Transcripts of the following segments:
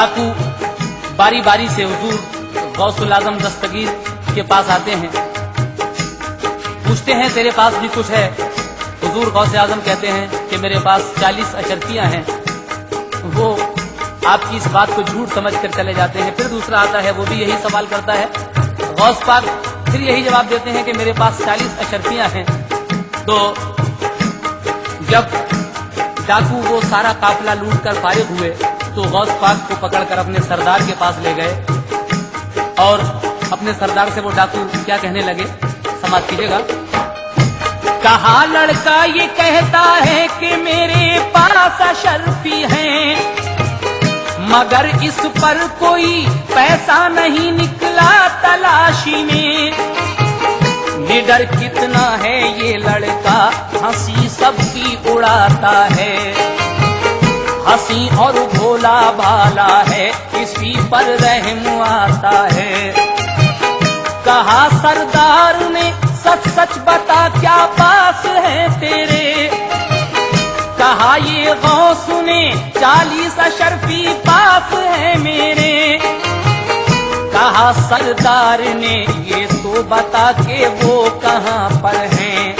डाकू बारी बारी से हुजूर गौसुल आजम दस्तगीर के पास आते हैं, पूछते हैं तेरे पास भी कुछ है? हुजूर गौसे आजम कहते हैं कि मेरे पास 40 अशरफियां हैं। वो आपकी इस बात को झूठ समझ कर चले जाते हैं। फिर दूसरा आता है, वो भी यही सवाल करता है। गौस पाक फिर यही जवाब देते हैं कि मेरे पास 40 अशरफियां हैं। तो जब डाकू वो सारा काफिला लूट कर फारिग हुए तो गौस पाक को पकड़कर अपने सरदार के पास ले गए और अपने सरदार से वो डाकू क्या कहने लगे, समाप्त कीजिएगा। कहा लड़का ये कहता है कि मेरे पास अशरफी हैं, मगर इस पर कोई पैसा नहीं निकला तलाशी में। निडर कितना है ये लड़का, हंसी सबकी उड़ाता है, हंसी और भोला भाला है, इसी पर रहम आता है। कहा सरदार ने सच सच बता क्या पास है तेरे, कहा ये गौस ने 40 अशरफी पास है मेरे। कहा सरदार ने ये तो बता के वो कहाँ पर हैं,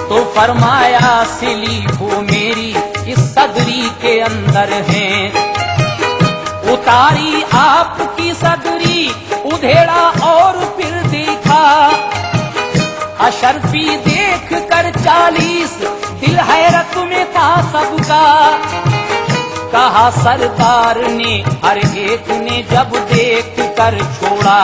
तो फरमाया स्लीप वो मेरी इस सदरी के अंदर हैं। उतारी आपकी सदरी उधेड़ा और फिर देखा, अशरफी देख कर 40 दिल हैरत में था सबका। कहा सरदार ने हर एक ने जब देख कर छोड़ा,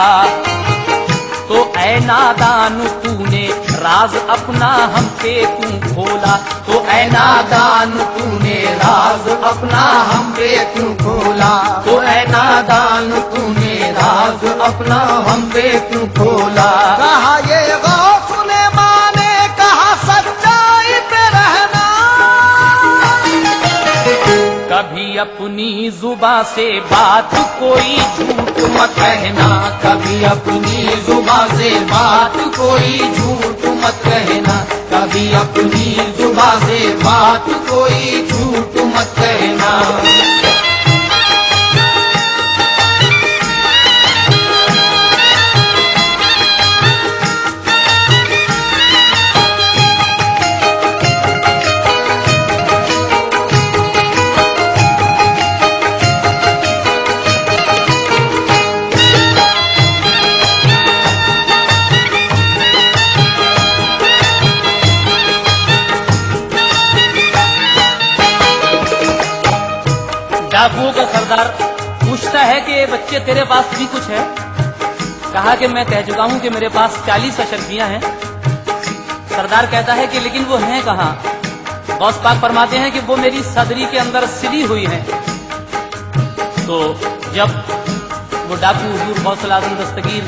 तो ऐ नादान तूने राज अपना हम पे क्यों खोला, तो ऐ नादान तूने राज अपना हम पे क्यों खोला, तो ऐ नादान तूने राज अपना हम पे क्यों खोला। कहा ये गौस ने माने, कहा सच्चाई पे रहना, कभी अपनी जुबां से बात कोई झूठ मत कहना, कभी अपनी जुबां से बात कोई झूठ मत कहना, कभी अपनी जुबां से बात कोई झूठ मत कहना। डाकुओं का सरदार पूछता है कि बच्चे तेरे पास भी कुछ है? कहा कि मैं कह चुका हूं कि मेरे पास 40 अशरफियां हैं। सरदार कहता है कि लेकिन वो हैं कहाँ? गौस पाक फरमाते हैं कि वो मेरी सदरी के अंदर सिली हुई हैं। तो जब वो डाकू हुजूर गौसुल आजम दस्तगीर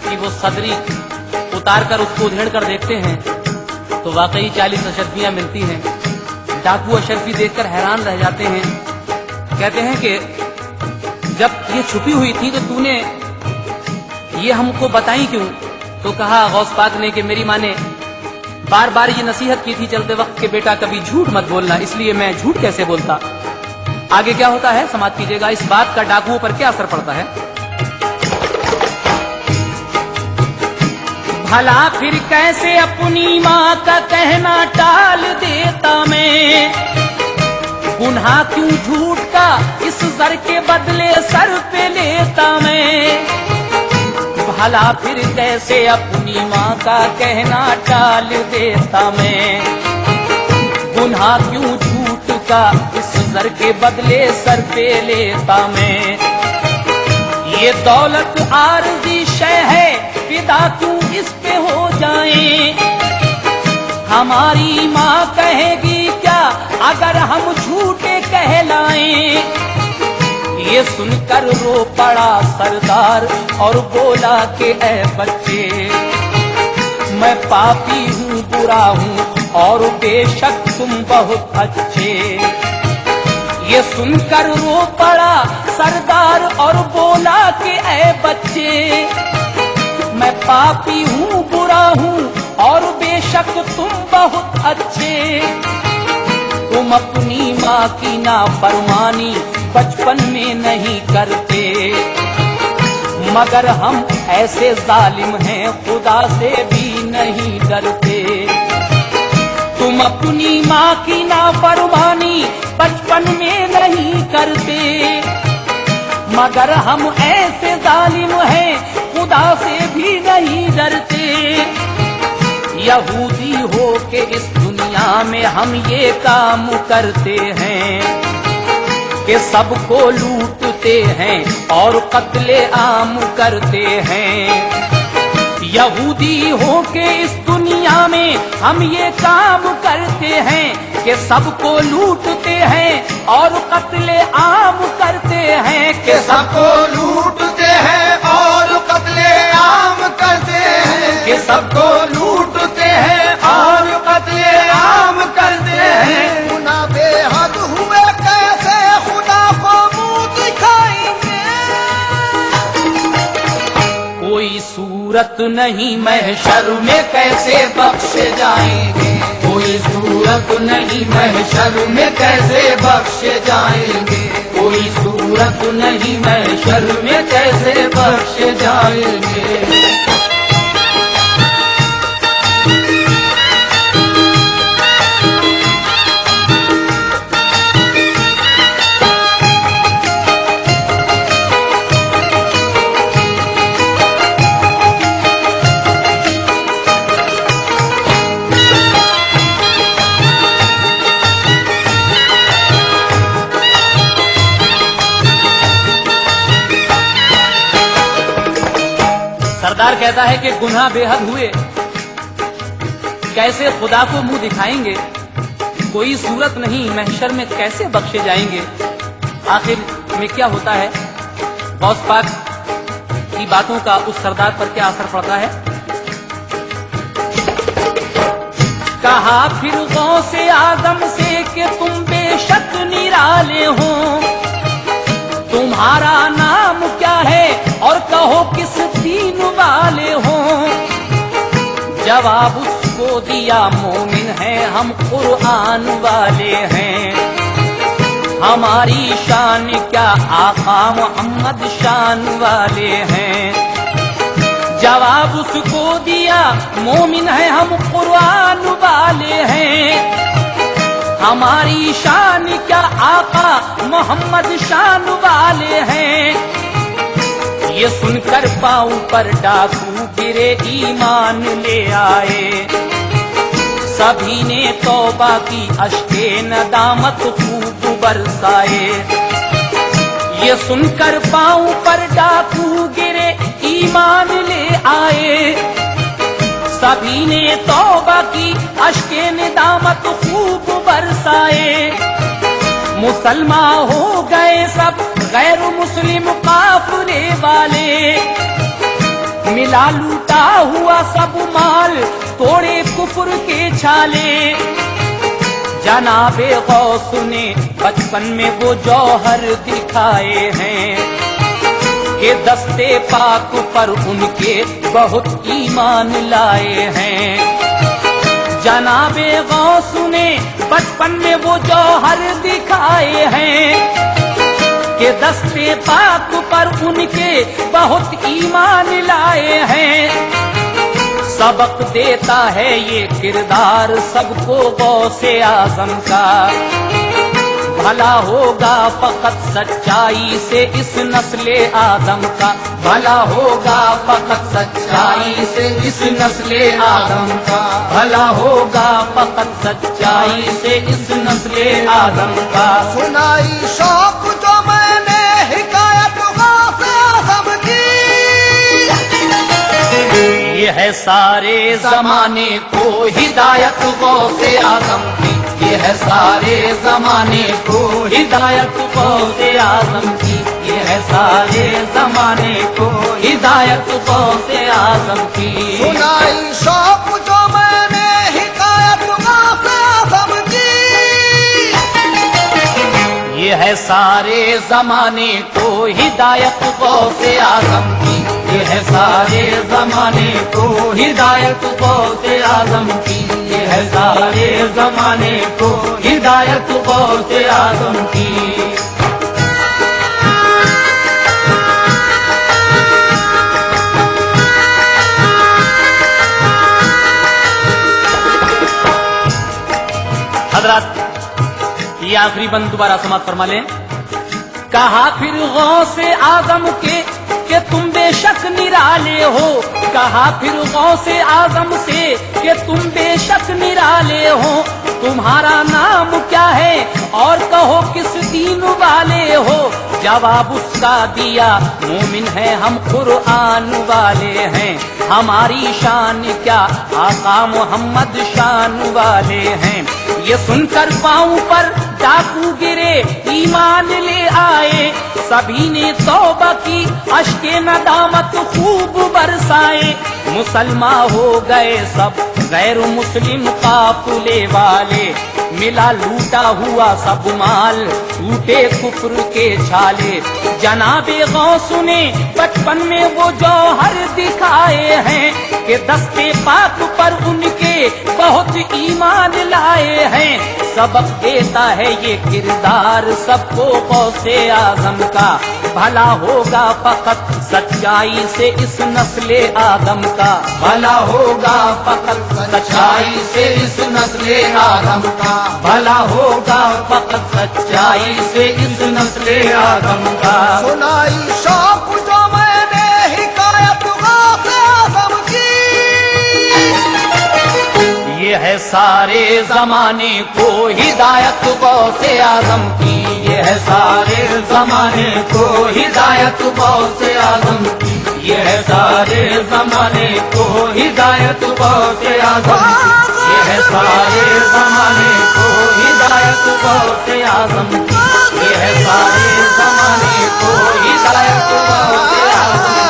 की वो सदरी उतार कर उसको उधेड़ कर देखते हैं तो वाकई 40 अशरफियां मिलती हैं। डाकू अशरफी देखकर हैरान रह जाते हैं, कहते हैं कि जब ये छुपी हुई थी तो तूने ये हमको बताई क्यों? तो कहा गौस पाक ने कि मेरी माँ ने बार बार ये नसीहत की थी चलते वक्त कि बेटा कभी झूठ मत बोलना, इसलिए मैं झूठ कैसे बोलता। आगे क्या होता है समाप्त कीजिएगा। इस बात का डाकुओं पर क्या असर पड़ता है? भला फिर कैसे अपनी माँ का कहना टाल देता मैं, गुनाह क्यों झूठ का इस जर के बदले सर पे लेता मैं। भला फिर कैसे अपनी माँ का कहना टाल देता मैं, गुनाह क्यों झूठ का इस जर के बदले सर पे लेता मैं। ये दौलत आरज़ी शय है, फिदा क्यों इस पे हो जाए। हमारी माँ कहेगी क्या अगर हम झूठे कहलाएं। ये सुनकर रो पड़ा सरदार और बोला कि ऐ बच्चे, मैं पापी हूँ बुरा हूँ और बेशक तुम बहुत अच्छे। ये सुनकर रो पड़ा सरदार और बोला कि ऐ बच्चे, मैं पापी हूँ बुरा हूँ और बेशक तुम बहुत अच्छे। तुम अपनी माँ की नाफरमानी बचपन में नहीं करते, मगर हम ऐसे जालिम हैं खुदा से भी नहीं डरते। तुम अपनी माँ की नाफरमानी बचपन में नहीं करते, मगर हम ऐसे जालिम हैं खुदा से भी नहीं डरते। यहूदी हो के इस दुनिया में हम ये काम करते हैं कि सबको लूटते हैं और कत्ले आम करते हैं। यहूदी हो के इस दुनिया में हम ये काम करते हैं कि सबको लूटते हैं और कत्ले आम करते हैं, कि सबको लूटते हैं और कत्ले आम करते हैं, कि सबको लूटते हैं और कत्ले आम करते हैं। गुनाह बेहद हुए कैसे खुदा को मुंह दिखाएंगे, कोई सूरत नहीं महशर में कैसे बख्शे जाएंगे, कोई सूरत नहीं महशर में कैसे बख्शे जाएंगे, कोई सूरत नहीं महशर में कैसे बख्शे जाएंगे। सरदार कहता है कि गुनाह बेहद हुए, कैसे खुदा को मुंह दिखाएंगे, कोई सूरत नहीं महशर में कैसे बख्शे जाएंगे। आखिर में क्या होता है, गौस पाक की बातों का उस सरदार पर क्या असर पड़ता है। कहा फिर गौसे आदम से कि तुम बेशक निराले हो, तुम्हारा नाम क्या है और कहो किस दीन वाले हो। जवाब उसको दिया मोमिन है हम कुरान वाले हैं, हमारी शान क्या आका मोहम्मद शान वाले हैं। जवाब उसको दिया मोमिन है हम कुरान वाले हैं, हमारी शान क्या आका मोहम्मद शान वाले हैं। ये सुनकर पांव पर डाकू गिरे ईमान ले आए, सभी ने तौबा की अश्के नदामत खूब बरसाए। ये सुनकर पांव पर डाकू गिरे ईमान ले आए, सभी ने तौबा की अश्के नदामत खूब बरसाए। मुसलमान हो गए सब गैर मुस्लिम काफिले वाले, मिला लूटा हुआ सब माल तोड़े कुफर के छाले। जनाबे गौस ने बचपन में वो जौहर दिखाए हैं कि दस्ते पाक पर उनके बहुत ईमान लाए हैं। जनाबे गौस ने बचपन में वो जौहर दिखाए हैं कि दस्ते पाक पर उनके बहुत ईमान लाए हैं। सबक देता है ये किरदार सबको गौसे आजम का, भला होगा फकत सच्चाई से इस नस्ले आदम का, भला होगा फकत सच्चाई से इस नस्ले आदम का, भला होगा फकत सच्चाई से इस नस्ले आदम का। सुनाई शौक जो मैंने हिकायत गौसे आज़म की, ये है सारे जमाने को हिदायत गौसे आज़म की, ये है सारे जमाने को हिदायत गौसे आजम की, ये है सारे जमाने को हिदायत गौसे आजम की। सुनाई शौक जो मैंने हिकायत गौसे आज़म की, ये है सारे जमाने को हिदायत गौसे आजम की, ये है सारे जमाने को हिदायत गौसे आज़म की, ये है सारे जमाने को हिदायत गौसे आज़म की। हजरत ये आखिरी बंद दोबारा समाप्त फरमा लें। कहा फिर गौसे आजम के कि तुम बेशक निराले हो, कहा फिर गौसे आजम से कि तुम बेशक निराले हो, तुम्हारा नाम क्या है और कहो किस दीन वाले हो। जवाब उसका दिया मोमिन है हम कुरआन वाले हैं, हमारी शान क्या आका मोहम्मद शान वाले हैं। ये सुनकर पांव पर डाकू गिरे ईमान ले आए, सभी ने तौबा की अश्के नदामत खूब बरसाए। मुसलमान हो गए सब गैर मुस्लिम काफिले वाले, मिला लूटा हुआ सब माल टूटे कुफ्र के छाले। जनाबे गौस ने बचपन में वो जौहर दिखाए हैं कि दस्ते पाक पर उनके बहुत ईमान लाए हैं। सबक देता है ये किरदार सबको गौसे आजम का, भला होगा फकत सच्चाई से इस नस्ले आदम का, भला होगा फकत सच्चाई से इस नस्ले आदम का, भला होगा फकत सच्चाई से इस नस्ले आदम का। सुनाई शौक जो मैंने हिकायत गौसे आजम की, ये है सारे जमाने को हिदायत गौसे आजम की, ये है सारे जमाने को हिदायत गौसे आजम की, ये है सारे जमाने को हिदायत गौसे आजम की, ये है सारे जमाने को हिदायत गौसे आजम की, ये है सारे जमाने को हिदायत गौसे आजम की।